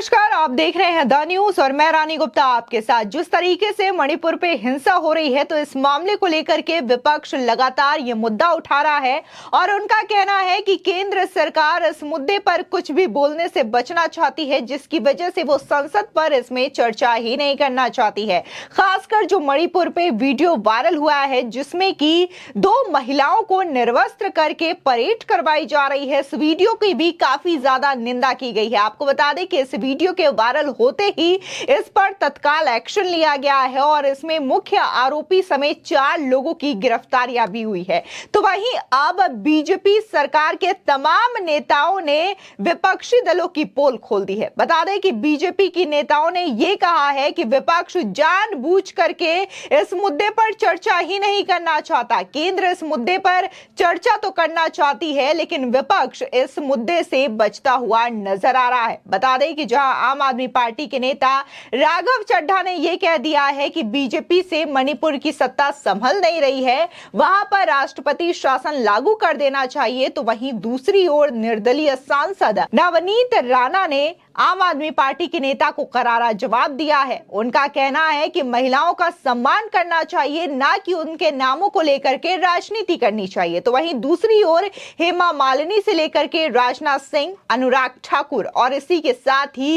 नमस्कार, आप देख रहे हैं द न्यूज और मैं रानी गुप्ता आपके साथ। जिस तरीके से मणिपुर पे हिंसा हो रही है, तो इस मामले को लेकर के विपक्ष लगातार ये मुद्दा उठा रहा है और उनका कहना है कि केंद्र सरकार इस मुद्दे पर कुछ भी बोलने से बचना चाहती है, जिसकी वजह से वो संसद पर इसमें चर्चा ही नहीं करना चाहती है। खासकर जो मणिपुर पे वीडियो वायरल हुआ है, जिसमें कि 2 महिलाओं को निर्वस्त्र करके परेड करवाई जा रही है, इस वीडियो की भी काफी ज्यादा निंदा की गई है। आपको बता दें कि इस वीडियो के वायरल होते ही इस पर तत्काल एक्शन लिया गया है और इसमें मुख्य आरोपी समेत 4 लोगों की गिरफ्तारियां भी हुई है। तो वहीं अब बीजेपी सरकार के तमाम नेताओं ने विपक्षी दलों की पोल खोल दी है। बता दें कि बीजेपी की नेताओं ने यह कहा है कि विपक्ष जानबूझ करके इस मुद्दे पर चर्चा ही नहीं करना चाहता। केंद्र इस मुद्दे पर चर्चा तो करना चाहती है, लेकिन विपक्ष इस मुद्दे से बचता हुआ नजर आ रहा है। बता दें कि जहां आम आदमी पार्टी के नेता राघव चड्ढा ने यह कह दिया है कि बीजेपी से मणिपुर की सत्ता संभल नहीं रही है, वहां पर राष्ट्रपति शासन लागू कर देना चाहिए, तो वहीं दूसरी ओर निर्दलीय सांसद नवनीत राणा ने आम आदमी पार्टी के नेता को करारा जवाब दिया है। उनका कहना है कि महिलाओं का सम्मान करना चाहिए, ना कि उनके नामों को लेकर के राजनीति करनी चाहिए। तो वहीं दूसरी ओर हेमा मालिनी से लेकर के राजनाथ सिंह, अनुराग ठाकुर और इसी के साथ ही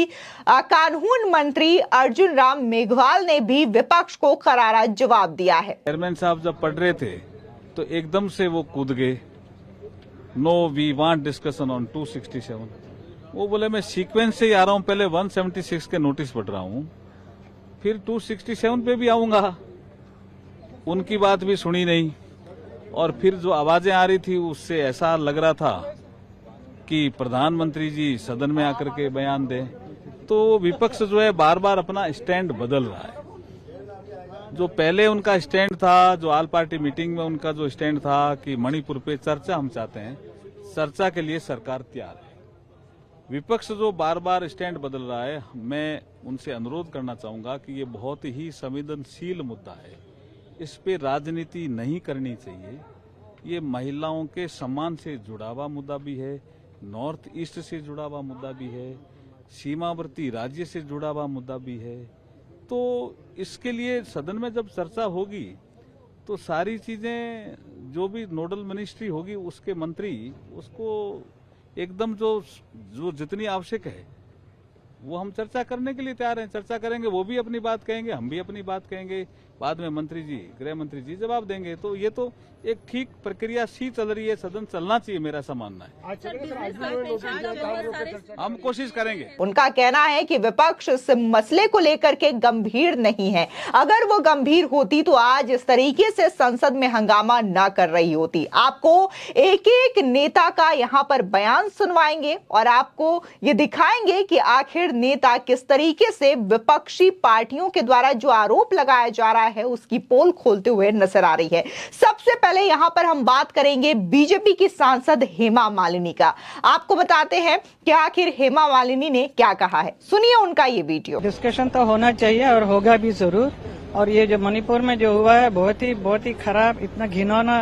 कानून मंत्री अर्जुन राम मेघवाल ने भी विपक्ष को करारा जवाब दिया है। चेयरमैन साहब जब पढ़ रहे थे तो एकदम से वो कूद गए, no we want discussion on 267। वो बोले मैं सीक्वेंस से ही आ रहा हूं, पहले 176 के नोटिस पढ़ रहा हूं, फिर 267 पे भी आऊंगा। उनकी बात भी सुनी नहीं और फिर जो आवाजें आ रही थी उससे ऐसा लग रहा था कि प्रधानमंत्री जी सदन में आकर के बयान दें। तो विपक्ष जो है बार बार अपना स्टैंड बदल रहा है। जो पहले उनका स्टैंड था, जो ऑल पार्टी मीटिंग में उनका जो स्टैंड था कि मणिपुर पे चर्चा हम चाहते हैं, चर्चा के लिए सरकार तैयार है। विपक्ष जो बार बार स्टैंड बदल रहा है, मैं उनसे अनुरोध करना चाहूंगा कि ये बहुत ही संवेदनशील मुद्दा है, इस पे राजनीति नहीं करनी चाहिए। ये महिलाओं के सम्मान से जुड़ा हुआ मुद्दा भी है, नॉर्थ ईस्ट से जुड़ा हुआ मुद्दा भी है, सीमावर्ती राज्य से जुड़ा हुआ मुद्दा भी है। तो इसके लिए सदन में जब चर्चा होगी तो सारी चीजें, जो भी नोडल मिनिस्ट्री होगी उसके मंत्री उसको एकदम जो जितनी आवश्यक है वो हम चर्चा करने के लिए तैयार हैं। चर्चा करेंगे, वो भी अपनी बात कहेंगे, हम भी अपनी बात कहेंगे, बाद में मंत्री जी, गृह मंत्री जी जवाब देंगे। तो ये तो एक ठीक प्रक्रिया सी चल रही है, सदन चलना चाहिए, मेरा ऐसा मानना है। हम कोशिश करेंगे। उनका कहना है कि विपक्ष इस मसले को लेकर के गंभीर नहीं है। अगर वो गंभीर होती तो आज इस तरीके से संसद में हंगामा ना कर रही होती। आपको एक एक नेता का यहाँ पर बयान सुनवाएंगे और आपको ये दिखाएंगे कि आखिर नेता किस तरीके से विपक्षी पार्टियों के द्वारा जो आरोप लगाया जा रहा है उसकी पोल खोलते हुए नजर आ रही है। सबसे पहले यहां पर हम बात करेंगे बीजेपी की सांसद हेमा मालिनी का। आपको बताते हैं कि आखिर हेमा मालिनी ने क्या कहा है, सुनिए उनका ये वीडियो। डिस्कशन तो होना चाहिए और होगा भी जरूर। और ये जो मणिपुर में जो हुआ है बहुत ही खराब, इतना घिनौना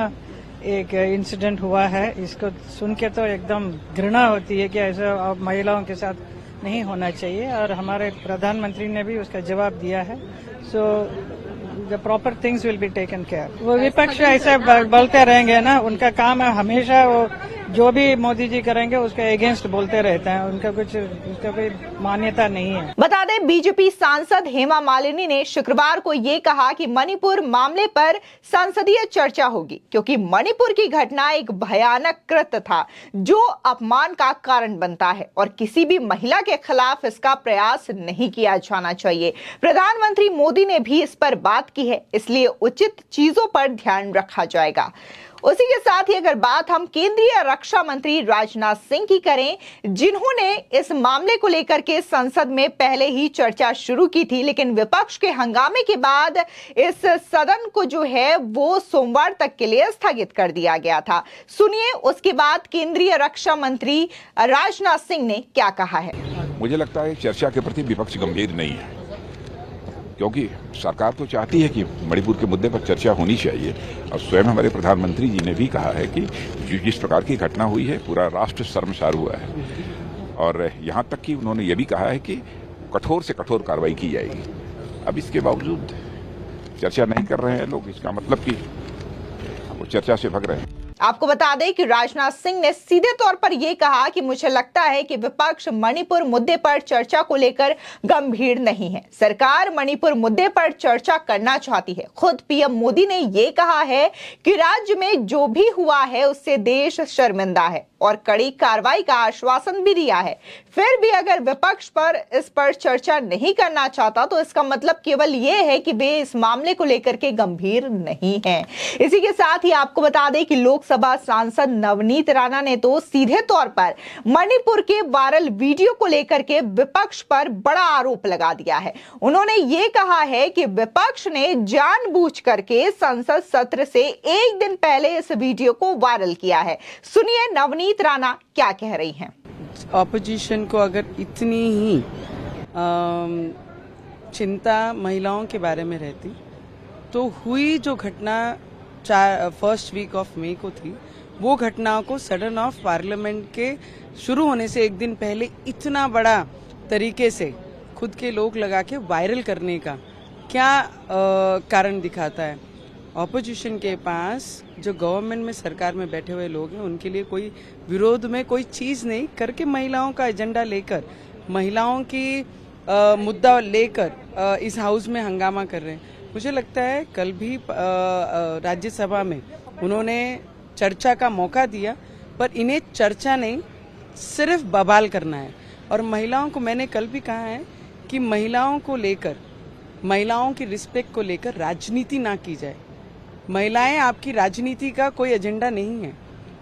एक इंसिडेंट हुआ है। इसको सुन के तो एकदम घृणा होती है कि ऐसा महिलाओं के साथ नहीं होना चाहिए और हमारे प्रधानमंत्री ने भी उसका जवाब दिया है। So the proper things will be taken care. वो विपक्ष ऐसे बोलते रहेंगे ना, उनका काम है हमेशा वो जो भी मोदी जी करेंगे उसके अगेंस्ट बोलते रहते हैं, उनका कोई मान्यता नहीं है। बता दें, बीजेपी सांसद हेमा मालिनी ने शुक्रवार को ये कहा कि मणिपुर मामले पर संसदीय चर्चा होगी, क्योंकि मणिपुर की घटना एक भयानक कृत्य था जो अपमान का कारण बनता है और किसी भी महिला के खिलाफ इसका प्रयास नहीं किया जाना चाहिए। प्रधानमंत्री मोदी ने भी इस पर बात की है, इसलिए उचित चीजों पर ध्यान रखा जाएगा। उसी के साथ ही अगर बात हम केंद्रीय रक्षा मंत्री राजनाथ सिंह की करें, जिन्होंने इस मामले को लेकर के संसद में पहले ही चर्चा शुरू की थी, लेकिन विपक्ष के हंगामे के बाद इस सदन को जो है वो सोमवार तक के लिए स्थगित कर दिया गया था। सुनिए उसके बाद केंद्रीय रक्षा मंत्री राजनाथ सिंह ने क्या कहा है। मुझे लगता है चर्चा के प्रति विपक्ष गंभीर नहीं है, क्योंकि सरकार तो चाहती है कि मणिपुर के मुद्दे पर चर्चा होनी चाहिए और स्वयं हमारे प्रधानमंत्री जी ने भी कहा है कि जिस प्रकार की घटना हुई है पूरा राष्ट्र शर्मसार हुआ है। और यहाँ तक कि उन्होंने ये भी कहा है कि कठोर से कठोर कार्रवाई की जाएगी। अब इसके बावजूद चर्चा नहीं कर रहे हैं लोग, इसका मतलब कि वो चर्चा से भग रहे हैं। आपको बता दें कि राजनाथ सिंह ने सीधे तौर पर यह कहा कि मुझे लगता है कि विपक्ष मणिपुर मुद्दे पर चर्चा को लेकर गंभीर नहीं है। सरकार मणिपुर मुद्दे पर चर्चा करना चाहती है। खुद पीएम मोदी ने यह कहा है कि राज्य में जो भी हुआ है उससे देश शर्मिंदा है और कड़ी कार्रवाई का आश्वासन भी दिया है। फिर भी अगर विपक्ष पर इस पर चर्चा नहीं करना चाहता तो इसका मतलब केवल यह है कि वे इस मामले को लेकर के गंभीर नहीं हैं। इसी के साथ ही आपको बता दें कि लोकसभा सांसद नवनीत राणा ने तो सीधे तौर पर मणिपुर के वायरल वीडियो को लेकर के विपक्ष पर बड़ा आरोप लगा दिया है। उन्होंने ये कहा है कि विपक्ष ने जानबूझ करके संसद सत्र से एक दिन पहले इस वीडियो को वायरल किया है। सुनिए नवनीत राणा क्या कह रही हैं। ऑपोजिशन को अगर इतनी ही चिंता महिलाओं के बारे में रहती तो हुई जो घटना फर्स्ट वीक ऑफ मई को थी, वो घटनाओं को सडन ऑफ पार्लियामेंट के शुरू होने से एक दिन पहले इतना बड़ा तरीके से खुद के लोग लगा के वायरल करने का क्या कारण दिखाता है। ऑपोजिशन के पास जो गवर्नमेंट में सरकार में बैठे हुए लोग हैं उनके लिए कोई विरोध में कोई चीज नहीं करके महिलाओं का एजेंडा लेकर महिलाओं की मुद्दा लेकर इस हाउस में हंगामा कर रहे हैं। मुझे लगता है कल भी राज्यसभा में उन्होंने चर्चा का मौका दिया, पर इन्हें चर्चा नहीं सिर्फ बवाल करना है। और महिलाओं को मैंने कल भी कहा है कि महिलाओं को लेकर, महिलाओं की रिस्पेक्ट को लेकर राजनीति ना की जाए। महिलाएं आपकी राजनीति का कोई एजेंडा नहीं है।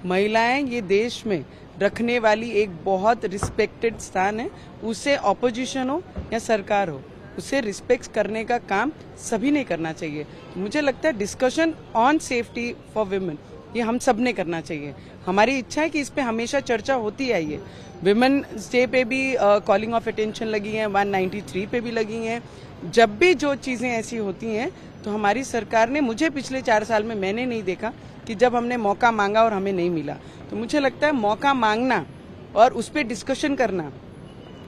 महिलाएं ये देश में रखने वाली एक बहुत रिस्पेक्टेड स्थान है। उसे ऑपोजिशन हो या सरकार हो, उसे रिस्पेक्ट करने का काम सभी ने करना चाहिए। मुझे लगता है discussion on safety for women ये हम सब ने करना चाहिए। हमारी इच्छा है कि इस पे हमेशा चर्चा होती आई है। विमेन्स डे पे भी कॉलिंग ऑफ अटेंशन लगी है, 193 पे भी लगी हैं। जब भी जो चीजें ऐसी होती हैं तो हमारी सरकार ने, मुझे पिछले 4 साल में मैंने नहीं देखा कि जब हमने मौका मांगा और हमें नहीं मिला। तो मुझे लगता है मौका मांगना और उस पर डिस्कशन करना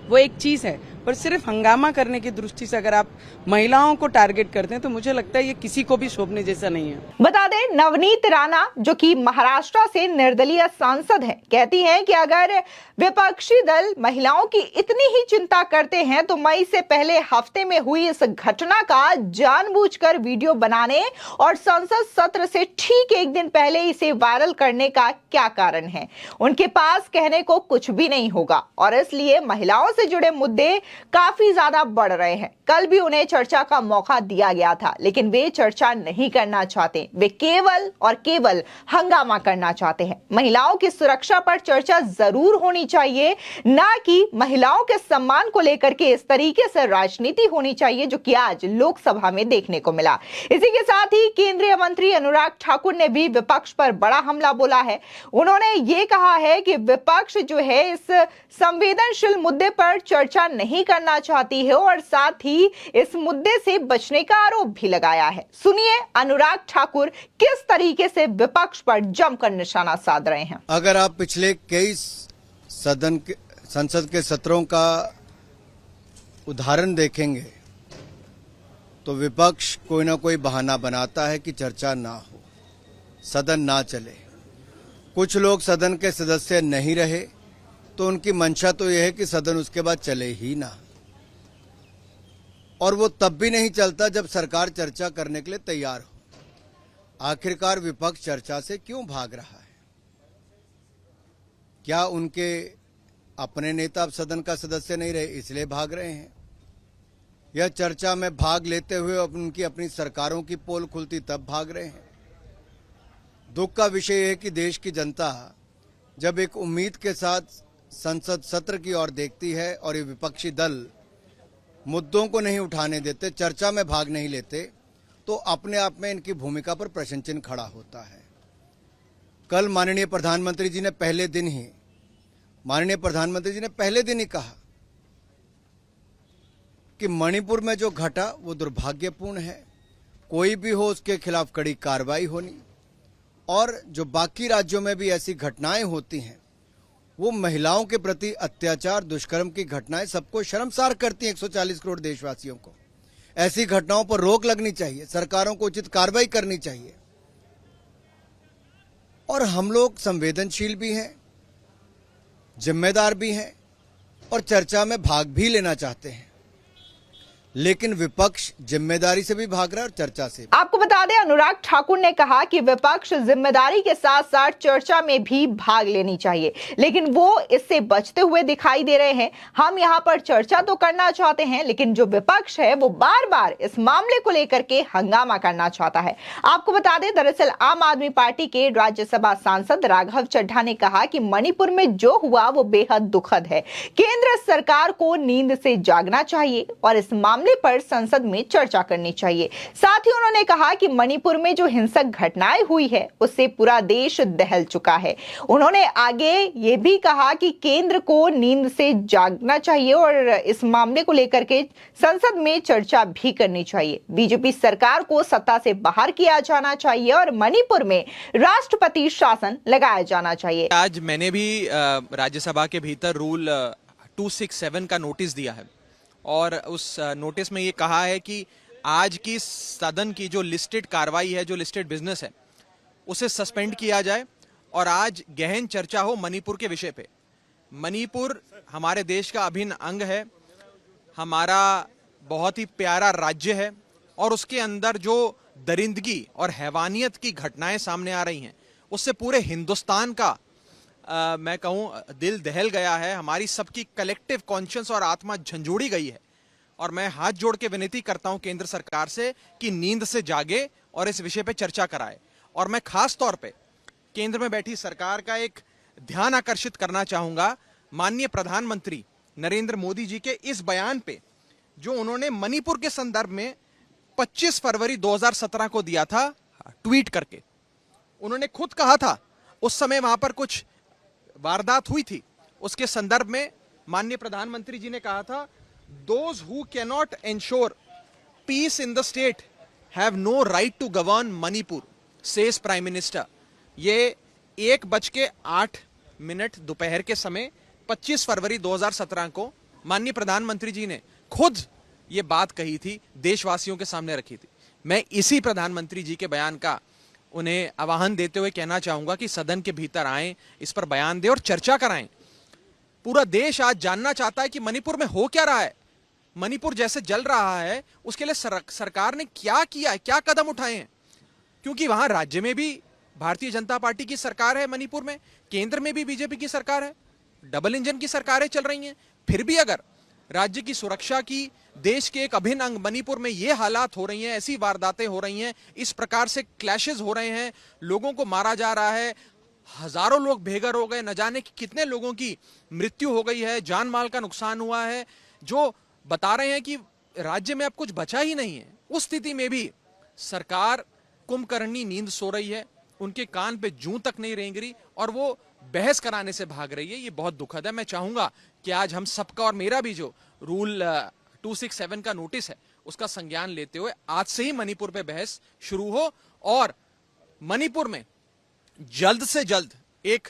वो एक चीज है, पर सिर्फ हंगामा करने की दृष्टि से अगर आप महिलाओं को टारगेट करते हैं तो मुझे लगता है ये किसी को भी शोभने जैसा नहीं है। बता दें नवनीत राणा जो कि महाराष्ट्र से निर्दलीय सांसद हैं, कहती हैं कि अगर विपक्षी दल महिलाओं की इतनी ही चिंता करते हैं तो मई से पहले हफ्ते में हुई इस घटना का जानबूझकर वीडियो बनाने और संसद सत्र से ठीक एक दिन पहले इसे वायरल करने का क्या कारण है। उनके पास कहने को कुछ भी नहीं होगा और इसलिए महिलाओं से जुड़े मुद्दे काफी ज्यादा बढ़ रहे हैं। कल भी उन्हें चर्चा का मौका दिया गया था, लेकिन वे चर्चा नहीं करना चाहते। वे केवल और केवल हंगामा करना चाहते हैं। महिलाओं की सुरक्षा पर चर्चा जरूर होनी चाहिए, ना कि महिलाओं के सम्मान को लेकर के इस तरीके से राजनीति होनी चाहिए जो कि आज लोकसभा में देखने को मिला। इसी के साथ ही केंद्रीय मंत्री अनुराग ठाकुर ने भी विपक्ष पर बड़ा हमला बोला है। उन्होंने ये कहा है कि विपक्ष जो है इस संवेदनशील मुद्दे पर चर्चा नहीं करना चाहती है और साथ ही इस मुद्दे से बचने का आरोप भी लगाया है। सुनिए अनुराग ठाकुर किस तरीके से विपक्ष पर जमकर निशाना साध रहे हैं। अगर आप पिछले कई संसद के सत्रों का उदाहरण देखेंगे तो विपक्ष कोई ना कोई बहाना बनाता है कि चर्चा ना हो, सदन ना चले। कुछ लोग सदन के सदस्य नहीं रहे तो उनकी मंशा तो यह है कि सदन उसके बाद चले ही ना, और वो तब भी नहीं चलता जब सरकार चर्चा करने के लिए तैयार हो। आखिरकार विपक्ष चर्चा से क्यों भाग रहा है? क्या उनके अपने नेता अब सदन का सदस्य नहीं रहे इसलिए भाग रहे हैं, या चर्चा में भाग लेते हुए उनकी अपनी सरकारों की पोल खुलती तब भाग रहे हैं? दुख का विषय है कि देश की जनता जब एक उम्मीद के साथ संसद सत्र की ओर देखती है और ये विपक्षी दल मुद्दों को नहीं उठाने देते, चर्चा में भाग नहीं लेते, तो अपने आप में इनकी भूमिका पर प्रश्न चिन्ह खड़ा होता है। कल माननीय प्रधानमंत्री जी ने पहले दिन ही कहा कि मणिपुर में जो घटा वो दुर्भाग्यपूर्ण है, कोई भी हो उसके खिलाफ कड़ी कार्रवाई होनी, और जो बाकी राज्यों में भी ऐसी घटनाएं होती हैं वो महिलाओं के प्रति अत्याचार, दुष्कर्म की घटनाएं सबको शर्मसार करती हैं, 140 करोड़ देशवासियों को। ऐसी घटनाओं पर रोक लगनी चाहिए, सरकारों को उचित कार्रवाई करनी चाहिए। और हम लोग संवेदनशील भी हैं, जिम्मेदार भी हैं और चर्चा में भाग भी लेना चाहते हैं, लेकिन विपक्ष जिम्मेदारी से भी भाग रहा है और चर्चा से। आपको बता दें, अनुराग ठाकुर ने कहा कि विपक्ष जिम्मेदारी के साथ साथ चर्चा में भी भाग लेनी चाहिए, लेकिन वो इससे बचते हुए दिखाई दे रहे हैं। हम यहां पर चर्चा तो करना चाहते हैं, लेकिन जो विपक्ष है वो बार बार इस मामले को लेकर के हंगामा करना चाहता है। आपको बता दें, दरअसल आम आदमी पार्टी के राज्यसभा सांसद राघव चड्ढा ने कहा कि मणिपुर में जो हुआ वो बेहद दुखद है। केंद्र सरकार को नींद से जागना चाहिए और इस मामले पर संसद में चर्चा करनी चाहिए। साथ ही उन्होंने कहा कि मणिपुर में जो हिंसक घटनाएं हुई है उससे पूरा देश दहल चुका है। उन्होंने आगे ये भी कहा कि केंद्र को नींद से जागना चाहिए और इस मामले को लेकर के संसद में चर्चा भी करनी चाहिए। बीजेपी सरकार को सत्ता से बाहर किया जाना चाहिए और मणिपुर में राष्ट्रपति शासन लगाया जाना चाहिए। आज मैंने भी राज्यसभा के भीतर रूल 267 का नोटिस दिया है और उस नोटिस में ये कहा है कि आज की सदन की जो लिस्टेड कार्रवाई है, जो लिस्टेड बिजनेस है, उसे सस्पेंड किया जाए और आज गहन चर्चा हो मणिपुर के विषय पे। मणिपुर हमारे देश का अभिन्न अंग है, हमारा बहुत ही प्यारा राज्य है और उसके अंदर जो दरिंदगी और हैवानियत की घटनाएं सामने आ रही हैं उससे पूरे हिंदुस्तान का मैं कहूँ दिल दहल गया है। हमारी सबकी कलेक्टिव कॉन्शियस और आत्मा झंझोड़ी गई है और मैं हाथ जोड़ के विनती करता हूं केंद्र सरकार से कि नींद से जागे और इस विषय पे चर्चा कराए। और मैं खास तौर पे केंद्र में बैठी सरकार का एक ध्यान आकर्षित करना चाहूंगा माननीय प्रधानमंत्री नरेंद्र मोदी जी के इस बयान पे जो उन्होंने मणिपुर के संदर्भ में 25 फरवरी 2017 को दिया था ट्वीट करके। उन्होंने खुद कहा था, उस समय वहां पर कुछ वारदात हुई थी, उसके संदर्भ में माननीय प्रधानमंत्री जी ने कहा था, those who cannot ensure peace in the state have no right to govern Manipur, says prime minister. ये 1:08 दोपहर के समय 25 फरवरी 2017 को माननीय प्रधानमंत्री जी ने खुद ये बात कही थी, देशवासियों के सामने रखी थी। मैं इसी प्रधानमंत्री जी के बयान का उन्हें आह्वान देते हुए कहना चाहूंगा कि सदन के भीतर आएं, इस पर बयान दें और चर्चा कराएं। पूरा देश आज जानना चाहता है कि मणिपुर में हो क्या रहा है, मणिपुर जैसे जल रहा है उसके लिए सरकार ने क्या किया है, क्या कदम उठाए हैं। क्योंकि वहां राज्य में भी भारतीय जनता पार्टी की सरकार है, मणिपुर में केंद्र में भी बीजेपी की सरकार है, डबल इंजन की सरकारें चल रही हैं। फिर भी अगर राज्य की सुरक्षा की, देश के एक अभिन्न अंग मणिपुर में ये हालात हो रही हैं, ऐसी वारदातें हो रही हैं, इस प्रकार से क्लैशेस हो रहे हैं, लोगों को मारा जा रहा है, हजारों लोग बेघर हो गए, न जाने कितने लोगों की मृत्यु हो गई है, जान माल का नुकसान हुआ है, जो बता रहे हैं कि राज्य में अब कुछ बचा ही नहीं है। उस स्थिति में भी सरकार कुंभकर्णी नींद सो रही है, उनके कान पे जूं तक नहीं रेंग रही और वो बहस कराने से भाग रही है। ये बहुत दुखद है। मैं चाहूंगा कि आज हम सबका और मेरा भी जो रूल 267 का नोटिस है उसका संज्ञान लेते हुए आज से ही मणिपुर पे बहस शुरू हो और मणिपुर में जल्द से जल्द एक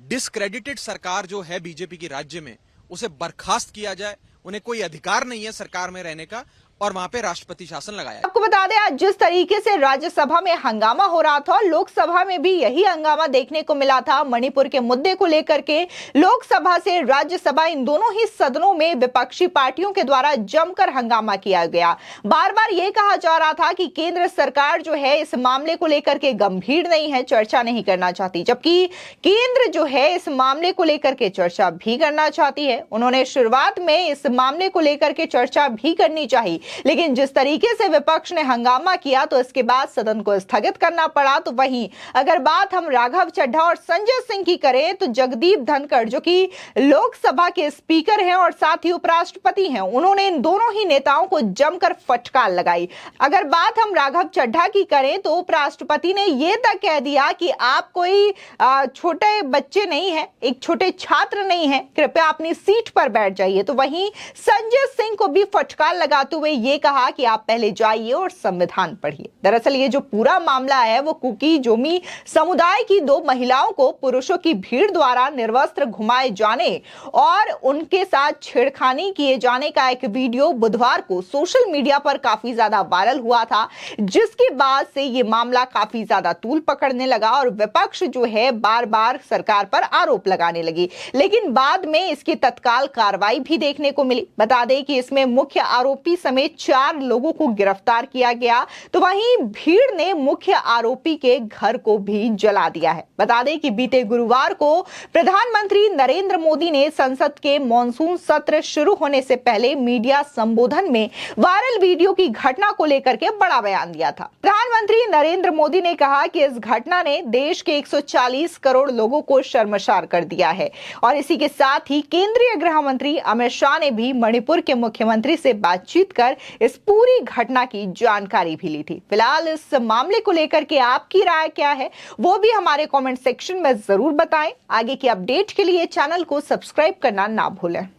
डिस्क्रेडिटेड सरकार जो है बीजेपी की राज्य में, उसे बर्खास्त किया जाए। उन्हें कोई अधिकार नहीं है सरकार में रहने का और वहां पे राष्ट्रपति शासन लगाया। आपको बता दें, आज जिस तरीके से राज्यसभा में हंगामा हो रहा था, लोकसभा में भी यही हंगामा देखने को मिला था। मणिपुर के मुद्दे को लेकर के लोकसभा से राज्यसभा, इन दोनों ही सदनों में विपक्षी पार्टियों के द्वारा जमकर हंगामा किया गया। बार बार यह कहा जा रहा था कि केंद्र सरकार जो है इस मामले को लेकर के गंभीर नहीं है, चर्चा नहीं करना चाहती, जबकि केंद्र जो है इस मामले को लेकर के चर्चा भी करना चाहती है। उन्होंने शुरुआत में इस मामले को लेकर के चर्चा भी करनी चाहिए, लेकिन जिस तरीके से विपक्ष ने हंगामा किया तो इसके बाद सदन को स्थगित करना पड़ा। तो वहीं अगर बात हम राघव चड्ढा और संजय सिंह की करें तो जगदीप धनखड़ जो कि लोकसभा के स्पीकर हैं और साथ ही उपराष्ट्रपति हैं, उन्होंने इन दोनों ही नेताओं को जमकर फटकार लगाई। अगर बात हम राघव चड्ढा की करें तो उपराष्ट्रपति ने यह तक कह दिया कि आप कोई छोटे बच्चे नहीं है, एक छोटे छात्र नहीं है, कृपया अपनी सीट पर बैठ जाइए। तो वहीं संजय सिंह को भी फटकार लगाते हुए ये कहा कि आप पहले जाइए और संविधान पढ़िए। दरअसल ये जो पूरा मामला है वो कुकी जोमी समुदाय की 2 महिलाओं को पुरुषों की भीड़ द्वारा निर्वस्त्र घुमाए जाने और उनके साथ छेड़खानी किए जाने का एक वीडियो बुधवार को सोशल मीडिया पर काफी ज्यादा वायरल हुआ था, जिसके बाद से ये मामला काफी ज्यादा तूल पकड़ने लगा और विपक्ष जो है बार बार सरकार पर आरोप लगाने लगी। लेकिन बाद में इसकी तत्काल कार्रवाई भी देखने को मिली। बता दें कि इसमें मुख्य आरोपी समेत 4 लोगों को गिरफ्तार किया गया, तो वहीं भीड़ ने मुख्य आरोपी के घर को भी जला दिया है। बता दें कि बीते गुरुवार को प्रधानमंत्री नरेंद्र मोदी ने संसद के मॉनसून सत्र शुरू होने से पहले मीडिया संबोधन में वायरल वीडियो की घटना को लेकर के बड़ा बयान दिया था। प्रधानमंत्री नरेंद्र मोदी ने कहा कि इस घटना ने देश के 140 करोड़ लोगों को शर्मसार कर दिया है और इसी के साथ ही केंद्रीय गृह मंत्री अमित शाह ने भी मणिपुर के मुख्यमंत्री से बातचीत कर इस पूरी घटना की जानकारी भी ली थी। फिलहाल इस मामले को लेकर के आपकी राय क्या है वो भी हमारे कमेंट सेक्शन में जरूर बताएं। आगे की अपडेट के लिए चैनल को सब्सक्राइब करना ना भूलें।